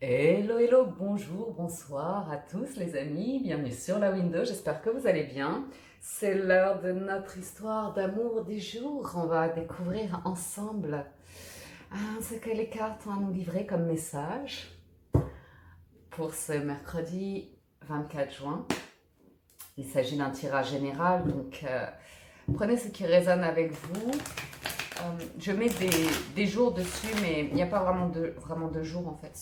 Hello, hello, bonjour, bonsoir à tous les amis, bienvenue sur la window, j'espère que vous allez bien. C'est l'heure de notre histoire d'amour du jour. On va découvrir ensemble ce que les cartes ont à nous livrer comme message pour ce mercredi 24 juin. Il s'agit d'un tirage général, donc prenez ce qui résonne avec vous. Je mets des jours dessus, mais il n'y a pas vraiment de jours en fait.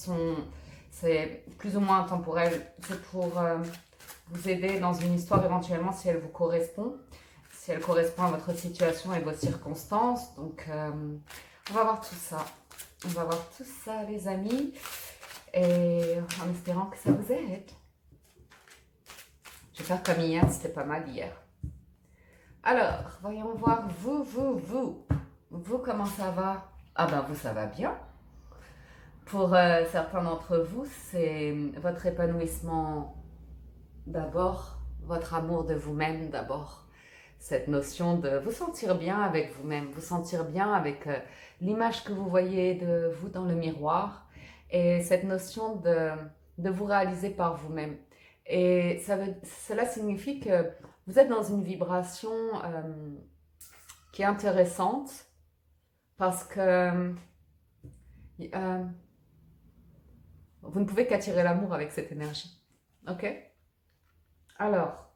C'est plus ou moins intemporel. C'est pour vous aider dans une histoire éventuellement si elle vous correspond, si elle correspond à votre situation et vos circonstances. Donc, on va voir tout ça. On va voir tout ça, les amis, et en espérant que ça vous aide. Je vais faire comme hier, c'était pas mal hier. Alors, voyons voir vous, comment ça va? Ah ben vous, ça va bien. Pour certains d'entre vous, c'est votre épanouissement d'abord, votre amour de vous-même d'abord. Cette notion de vous sentir bien avec vous-même, vous sentir bien avec l'image que vous voyez de vous dans le miroir et cette notion de vous réaliser par vous-même. Et cela signifie que vous êtes dans une vibration qui est intéressante parce que vous ne pouvez qu'attirer l'amour avec cette énergie. Ok? Alors,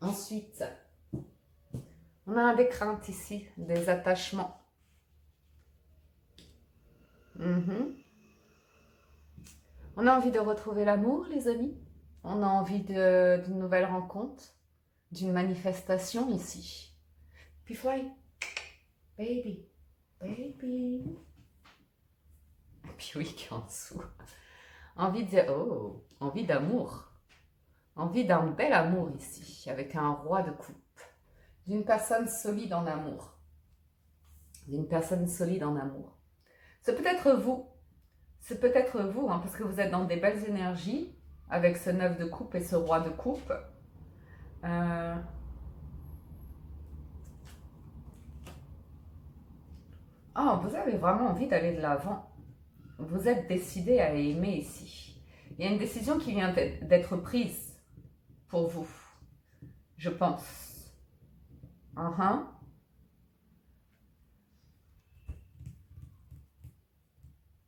ensuite, on a des craintes ici, des attachements. On a envie de retrouver l'amour, les amis. On a envie d'une nouvelle rencontre, d'une manifestation ici. Puis fly, baby, baby. Et puis oui, qui est en dessous. Envie d'amour. Envie d'un bel amour ici, avec un roi de coupe. D'une personne solide en amour. D'une personne solide en amour. C'est peut-être vous. C'est peut-être vous, hein, parce que vous êtes dans des belles énergies, avec ce 9 de coupe et ce roi de coupe. Oh, vous avez vraiment envie d'aller de l'avant. Vous êtes décidé à aimer ici. Il y a une décision qui vient d'être prise pour vous, je pense.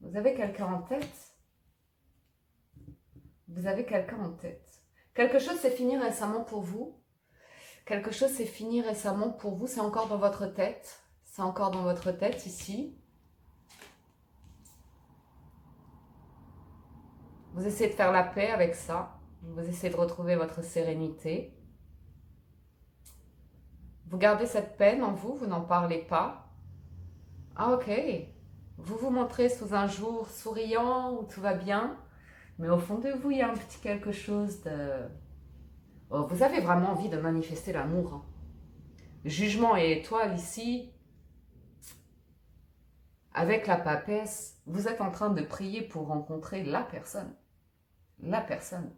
Vous avez quelqu'un en tête? Vous avez quelqu'un en tête. Quelque chose s'est fini récemment pour vous. Quelque chose s'est fini récemment pour vous. C'est encore dans votre tête. C'est encore dans votre tête ici. Vous essayez de faire la paix avec ça. Vous essayez de retrouver votre sérénité. Vous gardez cette peine en vous, vous n'en parlez pas. Ah ok. Vous vous montrez sous un jour souriant où tout va bien. Mais au fond de vous, il y a un petit quelque chose de... Oh, vous avez vraiment envie de manifester l'amour. Hein. Jugement et étoile ici, avec la papesse, vous êtes en train de prier pour rencontrer la personne. La personne.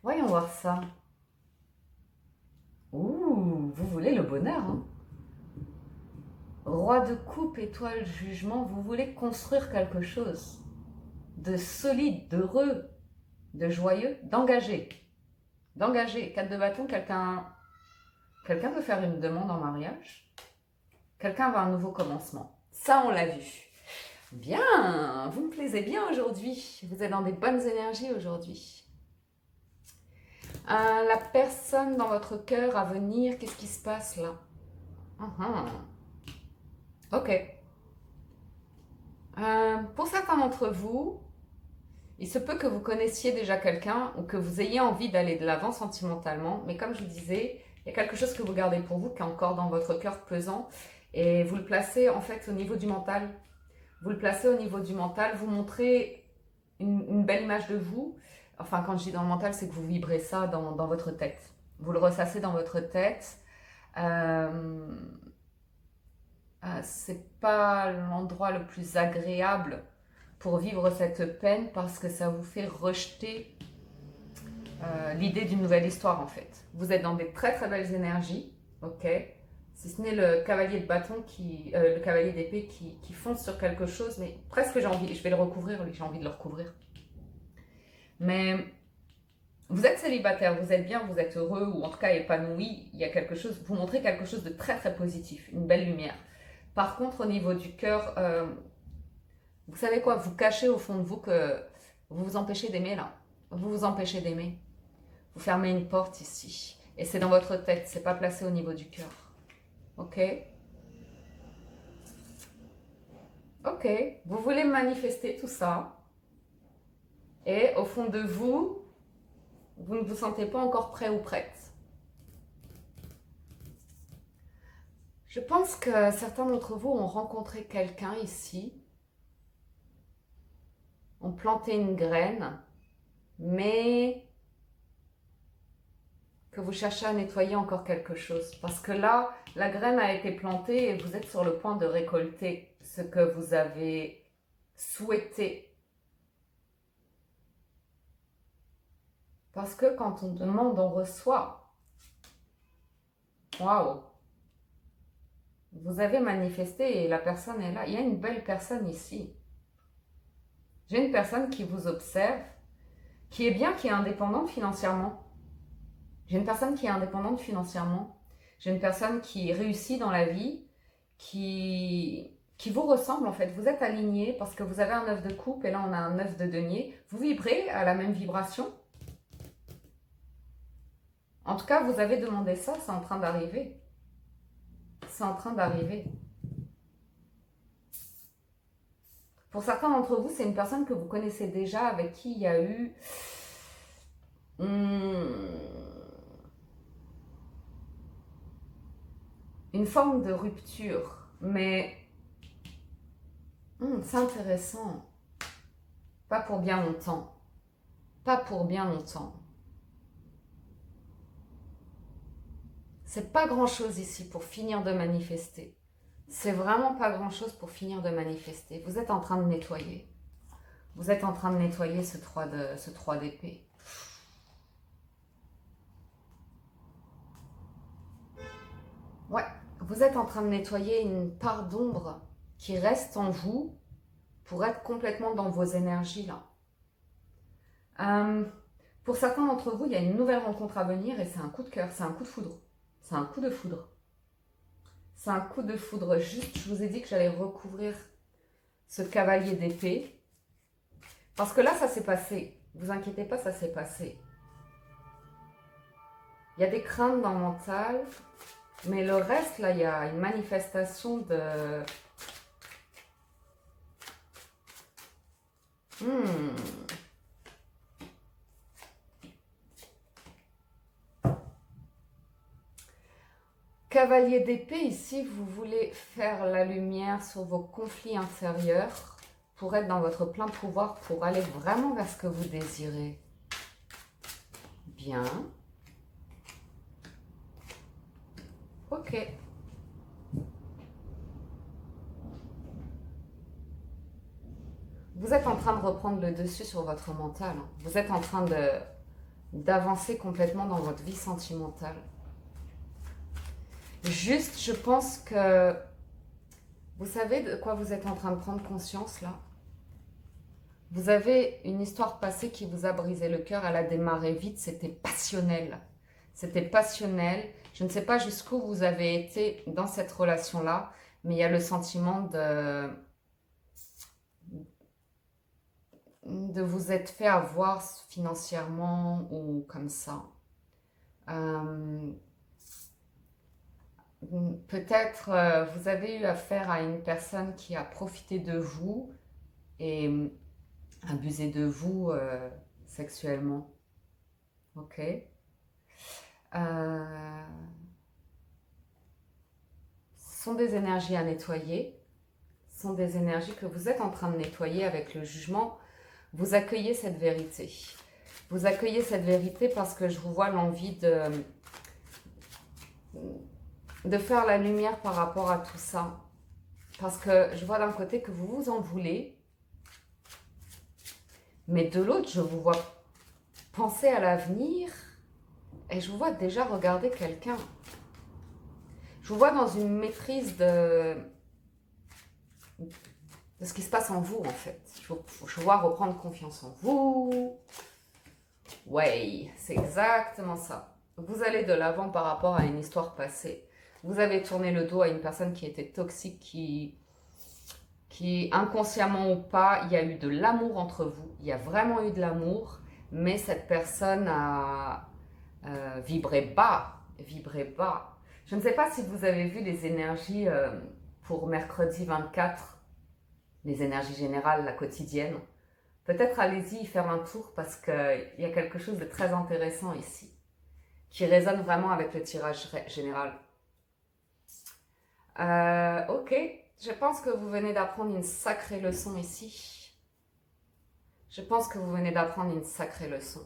Voyons voir ça. Ouh, vous voulez le bonheur, hein? Roi de coupe, étoile, jugement, vous voulez construire quelque chose de solide, d'heureux, de joyeux, d'engagé. D'engagé. 4 de bâton, quelqu'un veut faire une demande en mariage. Quelqu'un veut un nouveau commencement. Ça, on l'a vu. Bien, vous me plaisez bien aujourd'hui. Vous êtes dans des bonnes énergies aujourd'hui. La personne dans votre cœur à venir, qu'est-ce qui se passe là? Ok. Pour certains d'entre vous, il se peut que vous connaissiez déjà quelqu'un ou que vous ayez envie d'aller de l'avant sentimentalement, mais comme je vous disais, il y a quelque chose que vous gardez pour vous qui est encore dans votre cœur pesant et vous le placez en fait au niveau du mental. Vous le placez au niveau du mental, vous montrez une belle image de vous. Enfin, quand je dis dans le mental, c'est que vous vibrez ça dans votre tête. Vous le ressassez dans votre tête. C'est pas l'endroit le plus agréable pour vivre cette peine parce que ça vous fait rejeter l'idée d'une nouvelle histoire en fait. Vous êtes dans des très très belles énergies, ok? Si ce n'est le cavalier de bâton, le cavalier d'épée qui fonce sur quelque chose, mais presque j'ai envie, je vais le recouvrir, j'ai envie de le recouvrir. Mais vous êtes célibataire, vous êtes bien, vous êtes heureux, ou en tout cas épanoui, il y a quelque chose, vous montrez quelque chose de très très positif, une belle lumière. Par contre, au niveau du cœur, vous savez quoi, vous cachez au fond de vous que vous vous empêchez d'aimer là. Vous vous empêchez d'aimer. Vous fermez une porte ici. Et c'est dans votre tête, c'est pas placé au niveau du cœur. Ok? Ok, vous voulez manifester tout ça. Et au fond de vous, vous ne vous sentez pas encore prêt ou prête. Je pense que certains d'entre vous ont rencontré quelqu'un ici, ont planté une graine, mais que vous cherchez à nettoyer encore quelque chose. Parce que là, la graine a été plantée et vous êtes sur le point de récolter ce que vous avez souhaité. Parce que quand on demande, on reçoit. Waouh! Vous avez manifesté et la personne est là. Il y a une belle personne ici. J'ai une personne qui vous observe, qui est bien, qui est indépendante financièrement. J'ai une personne qui est indépendante financièrement. J'ai une personne qui réussit dans la vie, qui vous ressemble en fait. Vous êtes aligné parce que vous avez un œuf de coupe et là on a un œuf de denier. Vous vibrez à la même vibration. En tout cas, vous avez demandé ça, c'est en train d'arriver. C'est en train d'arriver. Pour certains d'entre vous, c'est une personne que vous connaissez déjà, avec qui il y a eu une forme de rupture. Mais c'est intéressant. Pas pour bien longtemps. Pas pour bien longtemps. C'est pas grand-chose ici pour finir de manifester. C'est vraiment pas grand-chose pour finir de manifester. Vous êtes en train de nettoyer. Vous êtes en train de nettoyer ce 3 d'épée. Ouais, vous êtes en train de nettoyer une part d'ombre qui reste en vous pour être complètement dans vos énergies là. Pour certains d'entre vous, il y a une nouvelle rencontre à venir et c'est un coup de cœur, c'est un coup de foudre. C'est un coup de foudre. C'est un coup de foudre. Juste, je vous ai dit que j'allais recouvrir ce cavalier d'épée. Parce que là, ça s'est passé. Ne vous inquiétez pas, ça s'est passé. Il y a des craintes dans le mental. Mais le reste, là, il y a une manifestation de... Cavalier d'épée, ici, vous voulez faire la lumière sur vos conflits intérieurs pour être dans votre plein pouvoir, pour aller vraiment vers ce que vous désirez. Bien. Ok. Vous êtes en train de reprendre le dessus sur votre mental. Vous êtes en train d'avancer complètement dans votre vie sentimentale. Juste, je pense que vous savez de quoi vous êtes en train de prendre conscience là? Vous avez une histoire passée qui vous a brisé le cœur, elle a démarré vite, c'était passionnel. C'était passionnel. Je ne sais pas jusqu'où vous avez été dans cette relation-là, mais il y a le sentiment de vous être fait avoir financièrement ou comme ça. Peut-être vous avez eu affaire à une personne qui a profité de vous et abusé de vous sexuellement. Ok. Ce sont des énergies à nettoyer. Ce sont des énergies que vous êtes en train de nettoyer avec le jugement. Vous accueillez cette vérité. Vous accueillez cette vérité parce que je vous vois l'envie de faire la lumière par rapport à tout ça. Parce que je vois d'un côté que vous vous en voulez, mais de l'autre, je vous vois penser à l'avenir et je vous vois déjà regarder quelqu'un. Je Je vous vois dans une maîtrise de ce qui se passe en vous, en fait. Je vois reprendre confiance en vous. Ouais, c'est exactement ça. Vous allez de l'avant par rapport à une histoire passée. Vous avez tourné le dos à une personne qui était toxique, qui inconsciemment ou pas, il y a eu de l'amour entre vous. Il y a vraiment eu de l'amour, mais cette personne a vibré bas, vibré bas. Je ne sais pas si vous avez vu les énergies pour mercredi 24, les énergies générales, la quotidienne. Peut-être allez-y y faire un tour parce qu'il y a quelque chose de très intéressant ici, qui résonne vraiment avec le tirage général. Ok, je pense que vous venez d'apprendre une sacrée leçon ici. Je pense que vous venez d'apprendre une sacrée leçon.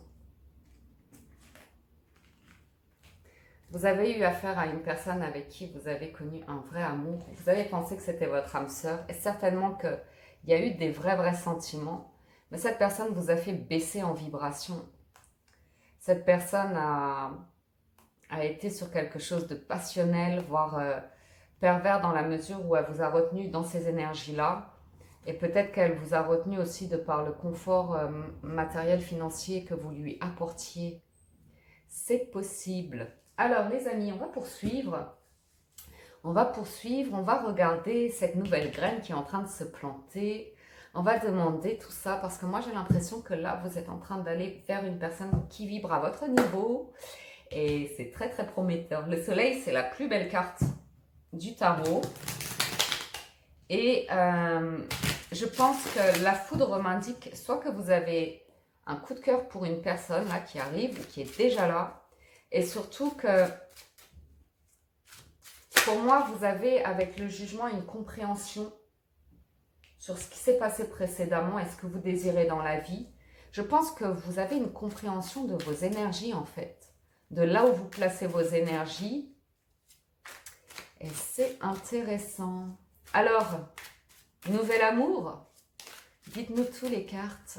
Vous avez eu affaire à une personne avec qui vous avez connu un vrai amour. Vous avez pensé que c'était votre âme sœur et certainement qu'il y a eu des vrais sentiments. Mais cette personne vous a fait baisser en vibration. Cette personne a été sur quelque chose de passionnel, voire pervers dans la mesure où elle vous a retenu dans ces énergies-là. Et peut-être qu'elle vous a retenu aussi de par le confort matériel, financier que vous lui apportiez. C'est possible. Alors les amis, on va poursuivre. On va regarder cette nouvelle graine qui est en train de se planter. On va demander tout ça parce que moi j'ai l'impression que là vous êtes en train d'aller vers une personne qui vibre à votre niveau et c'est très prometteur. Le soleil, c'est la plus belle carte du tarot et je pense que la foudre m'indique soit que vous avez un coup de cœur pour une personne là qui arrive, qui est déjà là, et surtout que pour moi vous avez avec le jugement une compréhension sur ce qui s'est passé précédemment et ce que vous désirez dans la vie. Je pense que vous avez une compréhension de vos énergies en fait, de là où vous placez vos énergies. Et c'est intéressant. Alors, nouvel amour, dites-nous tous les cartes.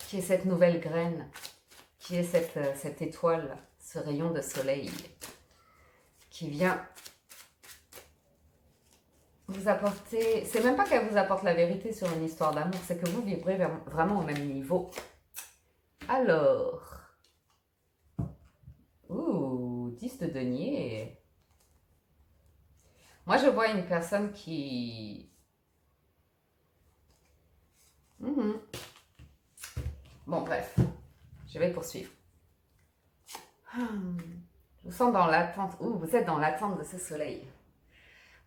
Qui est cette nouvelle graine? Qui est cette étoile, ce rayon de soleil qui vient vous apporter, c'est même pas qu'elle vous apporte la vérité sur une histoire d'amour, c'est que vous vibrez vraiment au même niveau. Alors, 10 de denier. Moi, je vois une personne qui... Bon, bref, je vais poursuivre. Je vous sens dans l'attente. Vous êtes dans l'attente de ce soleil.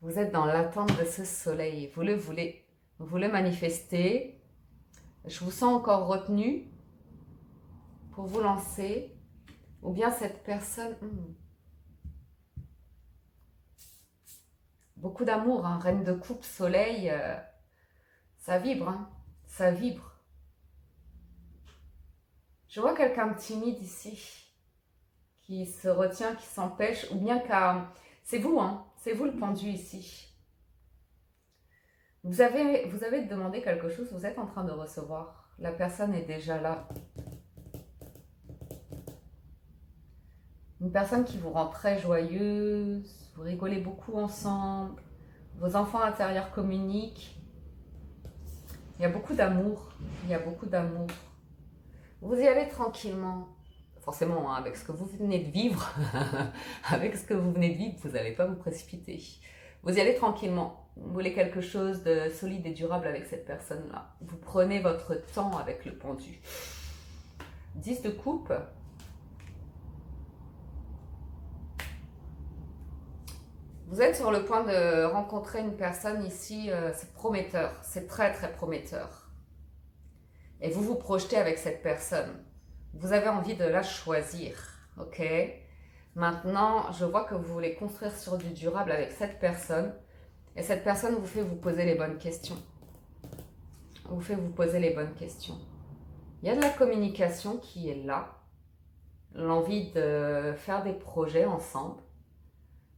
Vous êtes dans l'attente de ce soleil. Vous le voulez. Vous le manifestez. Je vous sens encore retenu pour vous lancer. Ou bien cette personne... Beaucoup d'amour, hein. Reine de coupe, soleil. Ça vibre, hein. Ça vibre. Je vois quelqu'un de timide ici. Qui se retient, qui s'empêche. Ou bien qu'à... C'est vous, hein. C'est vous le pendu ici. Vous avez demandé quelque chose, vous êtes en train de recevoir. La personne est déjà là. Une personne qui vous rend très joyeuse, vous rigolez beaucoup ensemble, vos enfants intérieurs communiquent. Il y a beaucoup d'amour, il y a beaucoup d'amour. Vous y allez tranquillement. Forcément, hein, avec ce que vous venez de vivre, avec ce que vous venez de vivre, vous n'allez pas vous précipiter. Vous y allez tranquillement. Vous voulez quelque chose de solide et durable avec cette personne-là. Vous prenez votre temps avec le pendu. 10 de coupe. Vous êtes sur le point de rencontrer une personne ici, c'est prometteur, c'est très prometteur. Et vous vous projetez avec cette personne. Vous avez envie de la choisir, ok? Maintenant, je vois que vous voulez construire sur du durable avec cette personne. Et cette personne vous fait vous poser les bonnes questions. Vous fait vous poser les bonnes questions. Il y a de la communication qui est là. L'envie de faire des projets ensemble.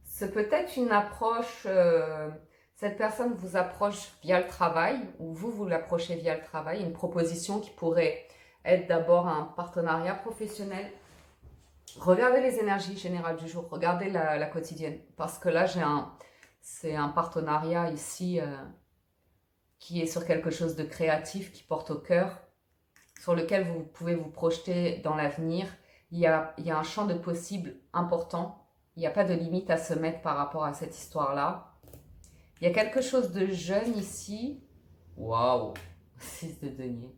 C'est peut-être une approche... cette personne vous approche via le travail. Ou vous l'approchez via le travail. Une proposition qui pourrait... être d'abord un partenariat professionnel Regardez les énergies générales du jour, regardez la quotidienne. Parce que là, c'est un partenariat ici qui est sur quelque chose de créatif, qui porte au cœur, sur lequel vous pouvez vous projeter dans l'avenir. Il y a un champ de possibles important. Il n'y a pas de limite à se mettre par rapport à cette histoire-là. Il y a quelque chose de jeune ici. Waouh! 6 de denier.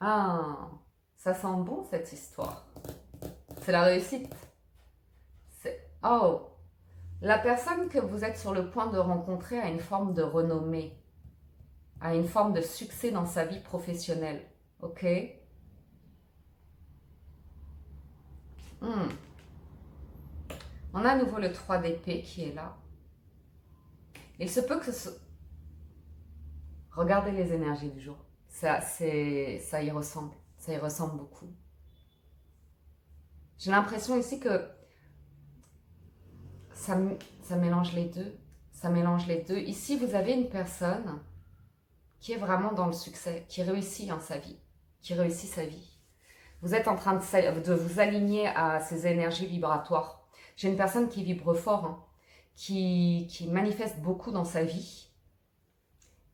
Ah, ça sent bon cette histoire. C'est la réussite. Oh, la personne que vous êtes sur le point de rencontrer a une forme de renommée, a une forme de succès dans sa vie professionnelle. Ok? On a à nouveau le 3 d'épée qui est là. Il se peut que Regardez les énergies du jour. Ça y ressemble. Ça y ressemble beaucoup. J'ai l'impression ici que ça mélange les deux. Ça mélange les deux. Ici, vous avez une personne qui est vraiment dans le succès, qui réussit en sa vie, qui réussit sa vie. Vous êtes en train de vous aligner à ces énergies vibratoires. J'ai une personne qui vibre fort, hein, qui manifeste beaucoup dans sa vie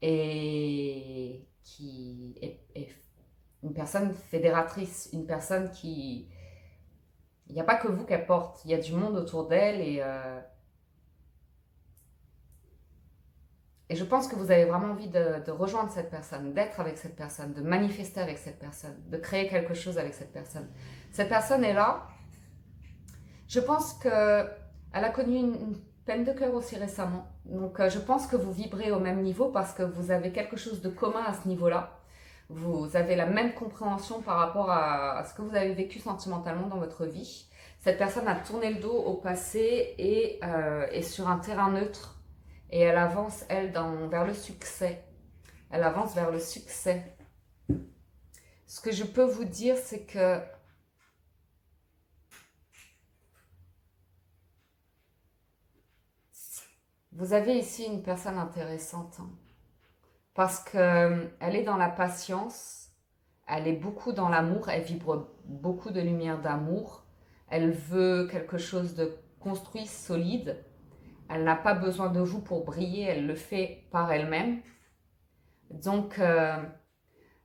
et qui est une personne fédératrice, une personne qui... Il n'y a pas que vous qu'elle porte, il y a du monde autour d'elle et je pense que vous avez vraiment envie de rejoindre cette personne, d'être avec cette personne, de manifester avec cette personne, de créer quelque chose avec cette personne. Cette personne est là. Je pense qu'elle a connu une peine de cœur aussi récemment. Donc je pense que vous vibrez au même niveau parce que vous avez quelque chose de commun à ce niveau-là. Vous avez la même compréhension par rapport à ce que vous avez vécu sentimentalement dans votre vie. Cette personne a tourné le dos au passé et est sur un terrain neutre. Et elle avance, elle, vers le succès. Elle avance vers le succès. Ce que je peux vous dire, c'est que vous avez ici une personne intéressante. Hein, parce qu'elle est dans la patience, elle est beaucoup dans l'amour, elle vibre beaucoup de lumière d'amour. Elle veut quelque chose de construit, solide. Elle n'a pas besoin de vous pour briller, elle le fait par elle-même. Donc,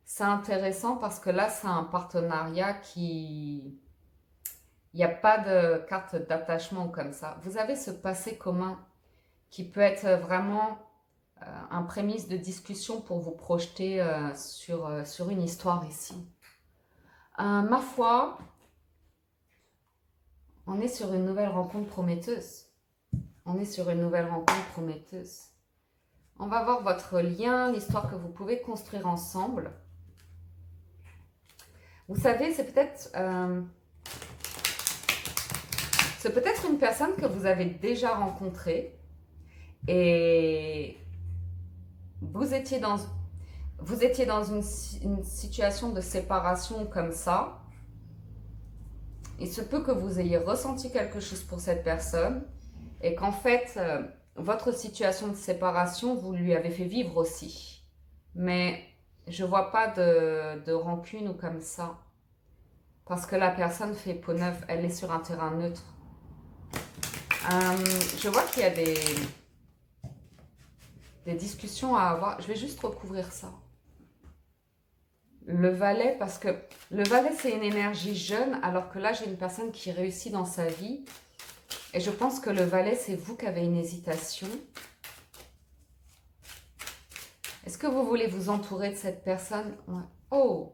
c'est intéressant parce que là, c'est un partenariat qui... Il n'y a pas de carte d'attachement comme ça. Vous avez ce passé commun qui peut être vraiment un prémisse de discussion pour vous projeter sur une histoire ici. Ma foi, on est sur une nouvelle rencontre prometteuse. On est sur une nouvelle rencontre prometteuse. On va voir votre lien, l'histoire que vous pouvez construire ensemble. Vous savez, c'est peut-être une personne que vous avez déjà rencontrée et vous étiez dans une situation de séparation comme ça. Il se peut que vous ayez ressenti quelque chose pour cette personne et qu'en fait, votre situation de séparation, vous lui avez fait vivre aussi. Mais je ne vois pas de rancune ou comme ça. Parce que la personne fait peau neuve, elle est sur un terrain neutre. Je vois qu'il y a des discussions à avoir. Je vais juste recouvrir ça. Le valet, parce que le valet, c'est une énergie jeune, alors que là, j'ai une personne qui réussit dans sa vie. Et je pense que le valet, c'est vous qui avez une hésitation. Est-ce que vous voulez vous entourer de cette personne? Ouais. Oh,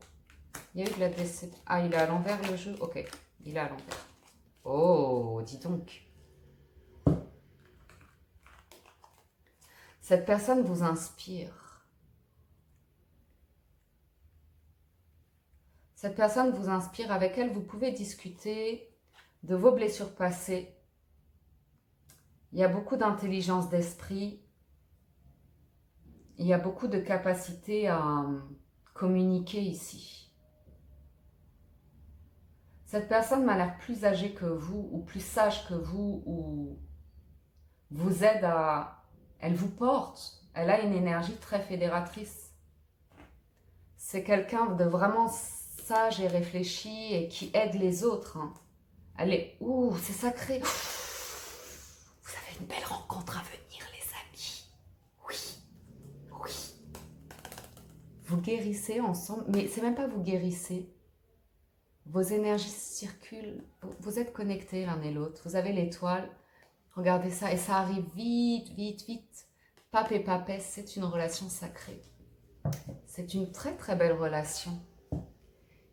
il y a eu de la déception. Ah, il est à l'envers le jeu? Ok, il est à l'envers. Oh, dis donc. Cette personne vous inspire. Cette personne vous inspire. Avec elle, vous pouvez discuter de vos blessures passées. Il y a beaucoup d'intelligence d'esprit. Il y a beaucoup de capacité à communiquer ici. Cette personne m'a l'air plus âgée que vous ou plus sage que vous ou vous aide à... Elle vous porte. Elle a une énergie très fédératrice. C'est quelqu'un de vraiment sage et réfléchie et qui aide les autres. Hein. Elle est... Ouh, c'est sacré. Vous avez une belle rencontre à venir, les amis. Oui, oui. Vous guérissez ensemble, mais c'est même pas vous guérissez. Vos énergies circulent, vous êtes connectés l'un et l'autre. Vous avez l'étoile. Regardez ça, et ça arrive vite, vite, vite. Pape et papesse, c'est une relation sacrée. C'est une très très belle relation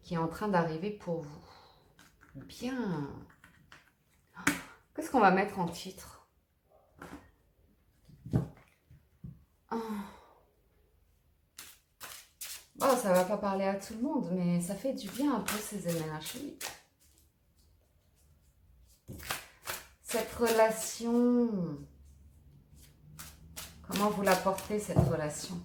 qui est en train d'arriver pour vous. Bien. Qu'est-ce qu'on va mettre en titre? Oh, ça va pas parler à tout le monde, mais ça fait du bien un peu ces énergies. Cette relation, comment vous la portez cette relation?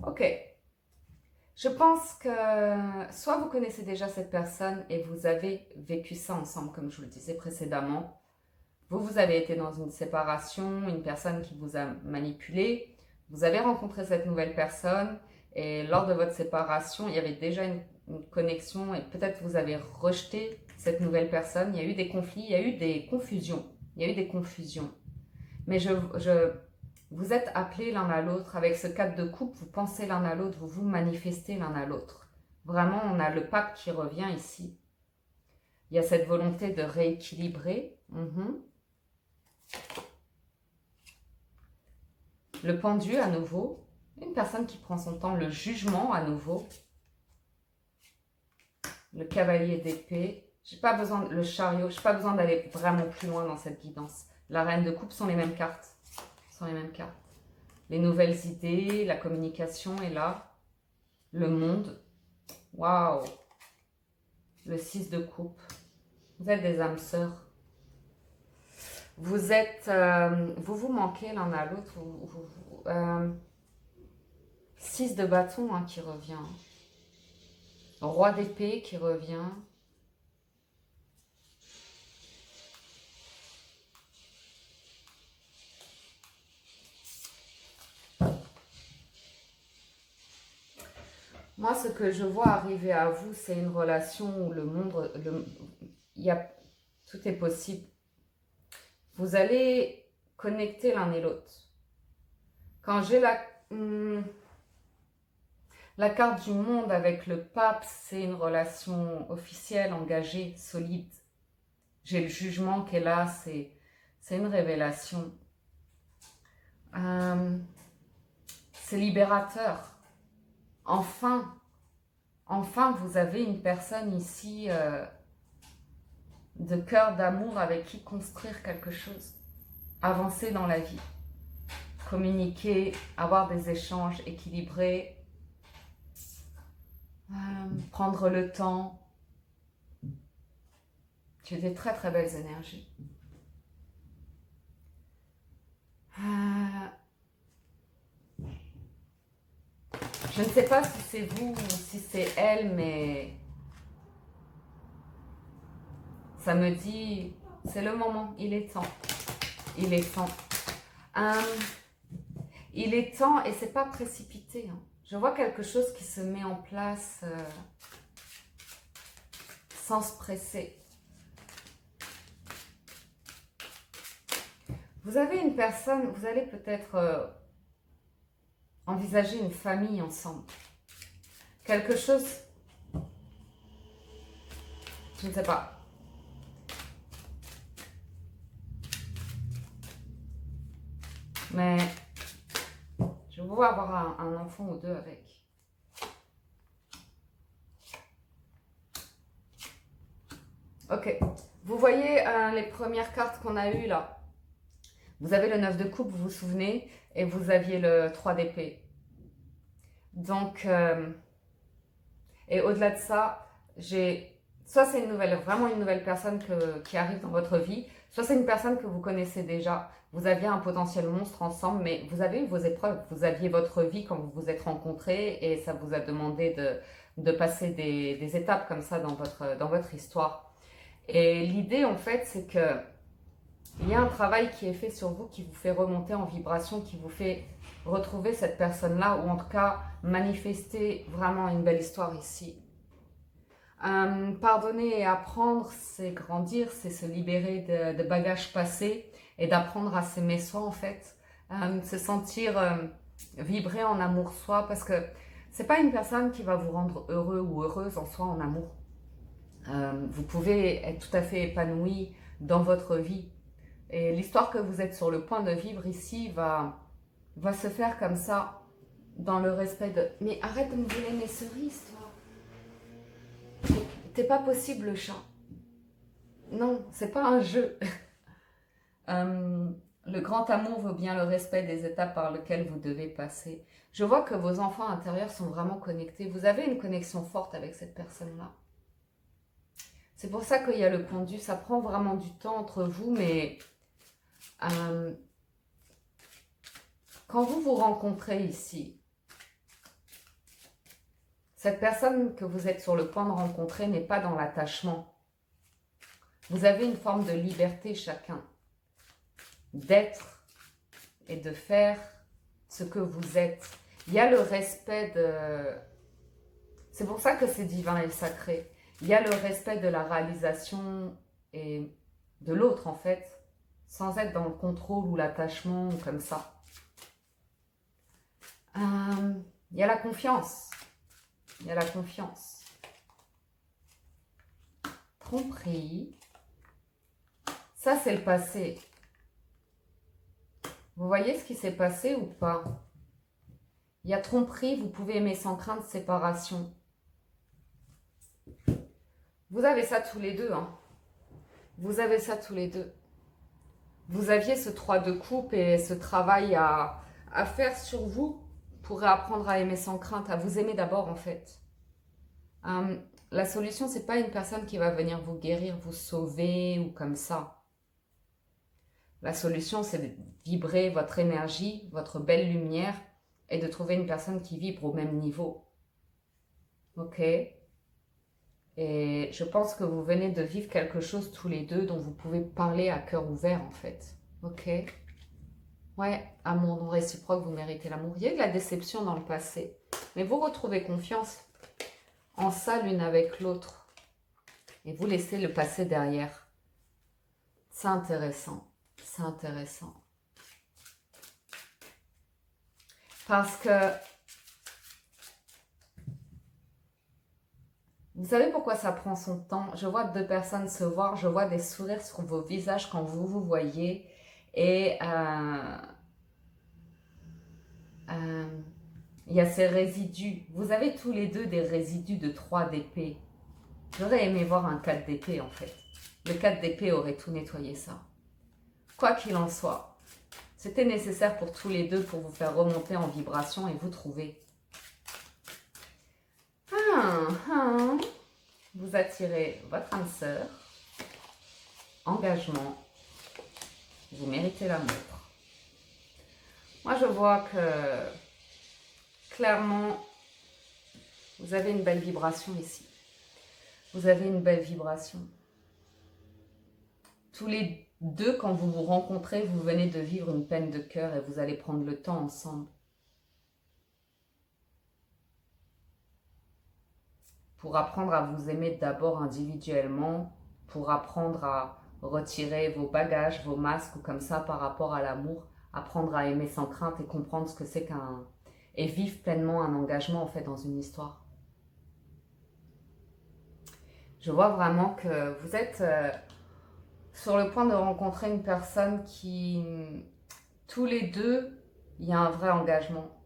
Ok. Je pense que soit vous connaissez déjà cette personne et vous avez vécu ça ensemble, comme je vous le disais précédemment. Vous avez été dans une séparation, une personne qui vous a manipulé. Vous avez rencontré cette nouvelle personne et lors de votre séparation, il y avait déjà une connexion et peut-être vous avez rejeté cette nouvelle personne. Il y a eu des conflits, il y a eu des confusions. Mais vous êtes appelés l'un à l'autre. Avec ce cadre de couple, vous pensez l'un à l'autre, vous vous manifestez l'un à l'autre. Vraiment, on a le pape qui revient ici. Il y a cette volonté de rééquilibrer. Le pendu à nouveau. Une personne qui prend son temps. Le jugement à nouveau. Le cavalier d'épée. J'ai pas besoin, le chariot. J'ai pas besoin d'aller vraiment plus loin dans cette guidance. La reine de coupe sont les mêmes cartes. Les nouvelles idées, la communication est là. Le monde. Waouh. Le 6 de coupe. Vous êtes des âmes sœurs. Vous êtes... vous vous manquez l'un à l'autre. 6 de bâton hein, qui revient. Roi d'épée qui revient. Moi, ce que je vois arriver à vous, c'est une relation où le monde, tout est possible. Vous allez connecter l'un et l'autre. Quand j'ai la carte du monde avec le pape, c'est une relation officielle, engagée, solide. J'ai le jugement qui est là, c'est une révélation. C'est libérateur. Enfin, vous avez une personne ici de cœur d'amour avec qui construire quelque chose. Avancer dans la vie. Communiquer, avoir des échanges équilibrés. Prendre le temps. J'ai des très très belles énergies. Je ne sais pas si c'est vous ou si c'est elle, mais ça me dit, c'est le moment, il est temps. Il est temps. Il est temps et c'est pas précipité. Hein. Je vois quelque chose qui se met en place sans se presser. Vous avez une personne, vous allez peut-être envisager une famille ensemble. Quelque chose, je ne sais pas. Mais je veux avoir un enfant ou deux avec. Ok. Vous voyez les premières cartes qu'on a eues là. Vous avez le 9 de coupe, vous vous souvenez, et vous aviez le 3 d'épée. Donc, et au-delà de ça, soit c'est vraiment une nouvelle personne qui arrive dans votre vie, soit c'est une personne que vous connaissez déjà. Vous aviez un potentiel monstre ensemble, mais vous avez eu vos épreuves. Vous aviez votre vie quand vous vous êtes rencontrés et ça vous a demandé de passer des étapes comme ça dans votre histoire. Et l'idée, en fait, c'est que il y a un travail qui est fait sur vous qui vous fait remonter en vibration, qui vous fait retrouver cette personne-là, ou en tout cas manifester vraiment une belle histoire ici. Pardonner et apprendre, c'est grandir, c'est se libérer de bagages passés et d'apprendre à s'aimer soi en fait. Se sentir vibrer en amour soi, parce que c'est pas une personne qui va vous rendre heureux ou heureuse en soi en amour. Vous pouvez être tout à fait épanoui dans votre vie. Et l'histoire que vous êtes sur le point de vivre ici va se faire comme ça, dans le respect de... Mais arrête de me voler mes cerises, toi. T'es pas possible, le chat. Non, c'est pas un jeu. Le grand amour veut bien le respect des étapes par lesquelles vous devez passer. Je vois que vos enfants intérieurs sont vraiment connectés. Vous avez une connexion forte avec cette personne-là. C'est pour ça qu'il y a le pendu. Ça prend vraiment du temps entre vous, mais quand vous vous rencontrez ici, cette personne que vous êtes sur le point de rencontrer n'est pas dans l'attachement. Vous avez une forme de liberté chacun, d'être et de faire ce que vous êtes. Il y a le respect de... C'est pour ça que c'est divin et sacré. Il y a le respect de la réalisation et de l'autre en fait, sans être dans le contrôle ou l'attachement ou comme ça. Il y a la confiance. Il y a la confiance. Tromperie. Ça, c'est le passé. Vous voyez ce qui s'est passé ou pas? Il y a tromperie, vous pouvez aimer sans crainte, séparation. Vous avez ça tous les deux, hein. Vous avez ça tous les deux. Vous aviez ce 3 de coupe et ce travail à faire sur vous pour apprendre à aimer sans crainte, à vous aimer d'abord en fait. La solution, c'est pas une personne qui va venir vous guérir, vous sauver ou comme ça. La solution, c'est de vibrer votre énergie, votre belle lumière et de trouver une personne qui vibre au même niveau. Ok? Et je pense que vous venez de vivre quelque chose tous les deux dont vous pouvez parler à cœur ouvert en fait. Ok? Ouais, amour non réciproque, vous méritez l'amour. Il y a eu de la déception dans le passé, mais vous retrouvez confiance en ça l'une avec l'autre. Et vous laissez le passé derrière. C'est intéressant. C'est intéressant. Parce que... Vous savez pourquoi ça prend son temps? Je vois deux personnes se voir, je vois des sourires sur vos visages quand vous vous voyez. Et il y a ces résidus. Vous avez tous les deux des résidus de 3 d'épée. J'aurais aimé voir un 4 d'épée en fait. Le 4 d'épée aurait tout nettoyé ça. Quoi qu'il en soit, c'était nécessaire pour tous les deux pour vous faire remonter en vibration et vous trouver. Vous attirez votre âme sœur. Engagement. Vous méritez l'amour. Moi, je vois que clairement, vous avez une belle vibration ici. Vous avez une belle vibration. Tous les deux, quand vous vous rencontrez, vous venez de vivre une peine de cœur et vous allez prendre le temps ensemble pour apprendre à vous aimer d'abord individuellement, pour apprendre à retirer vos bagages, vos masques ou comme ça par rapport à l'amour, apprendre à aimer sans crainte et comprendre ce que c'est qu'un... et vivre pleinement un engagement en fait dans une histoire. Je vois vraiment que vous êtes sur le point de rencontrer une personne qui, tous les deux, il y a un vrai engagement.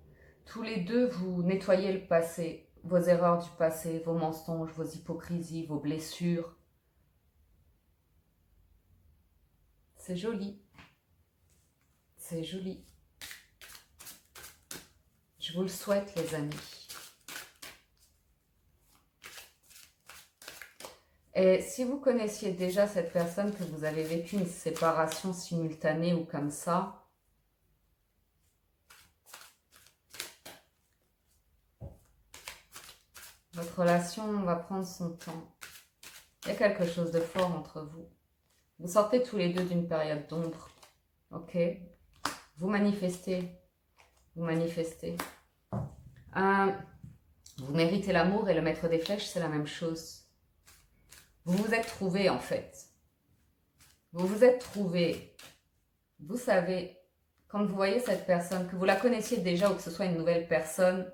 Tous les deux, vous nettoyez le passé, vos erreurs du passé, vos mensonges, vos hypocrisies, vos blessures. C'est joli. C'est joli. Je vous le souhaite, les amis. Et si vous connaissiez déjà cette personne, que vous avez vécu une séparation simultanée ou comme ça, votre relation va prendre son temps. Il y a quelque chose de fort entre vous. Vous sortez tous les deux d'une période d'ombre. Ok? Vous manifestez. Vous manifestez. Vous méritez l'amour et le maître des flèches, c'est la même chose. Vous vous êtes trouvés en fait. Vous vous êtes trouvés. Vous savez, quand vous voyez cette personne, que vous la connaissiez déjà ou que ce soit une nouvelle personne,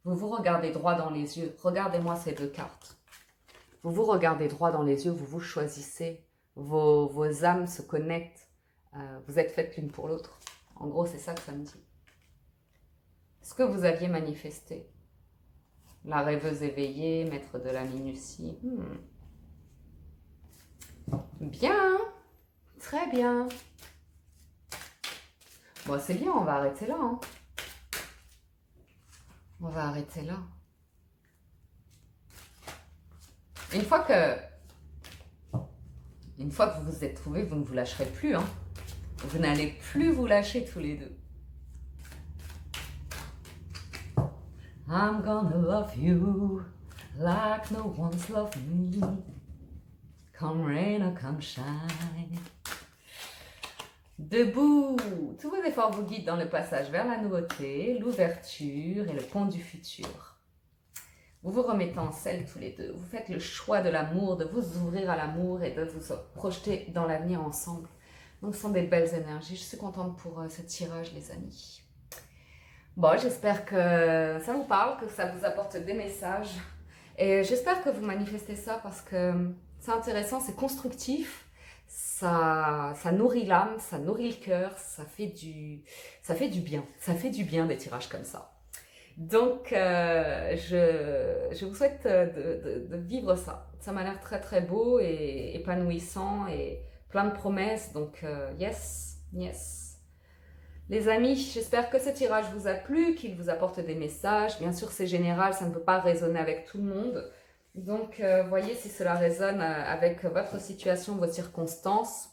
vous vous regardez droit dans les yeux. Regardez-moi ces deux cartes. Vous vous regardez droit dans les yeux, vous vous choisissez. Vos âmes se connectent. Vous êtes faites l'une pour l'autre. En gros, c'est ça que ça me dit. Ce que vous aviez manifesté. La rêveuse éveillée, maître de la minutie. Bien, très bien. Bon, c'est bien, on va arrêter là. Hein. On va arrêter là. Une fois que vous vous êtes trouvés, vous ne vous lâcherez plus. Hein. Vous n'allez plus vous lâcher tous les deux. I'm gonna love you like no one's loved me. Come rain or come shine. Debout, tous vos efforts vous guident dans le passage vers la nouveauté, l'ouverture et le pont du futur. Vous vous remettez en selle tous les deux. Vous faites le choix de l'amour, de vous ouvrir à l'amour et de vous projeter dans l'avenir ensemble. Donc ce sont des belles énergies. Je suis contente pour ce tirage, les amis. Bon, j'espère que ça vous parle, que ça vous apporte des messages. Et j'espère que vous manifestez ça parce que c'est intéressant, c'est constructif. Ça nourrit l'âme, ça nourrit le cœur, ça fait du bien. Ça fait du bien des tirages comme ça. Donc, je vous souhaite de vivre ça. Ça m'a l'air très très beau et épanouissant et plein de promesses. Donc, yes, yes. Les amis, j'espère que ce tirage vous a plu, qu'il vous apporte des messages. Bien sûr, c'est général, ça ne peut pas résonner avec tout le monde. Donc, voyez si cela résonne avec votre situation, vos circonstances.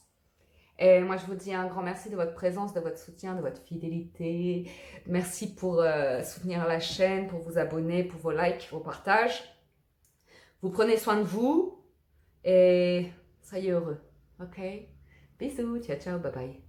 Et moi, je vous dis un grand merci de votre présence, de votre soutien, de votre fidélité. Merci pour soutenir la chaîne, pour vous abonner, pour vos likes, vos partages. Vous prenez soin de vous et soyez heureux. Ok? Bisous, ciao, ciao, bye bye.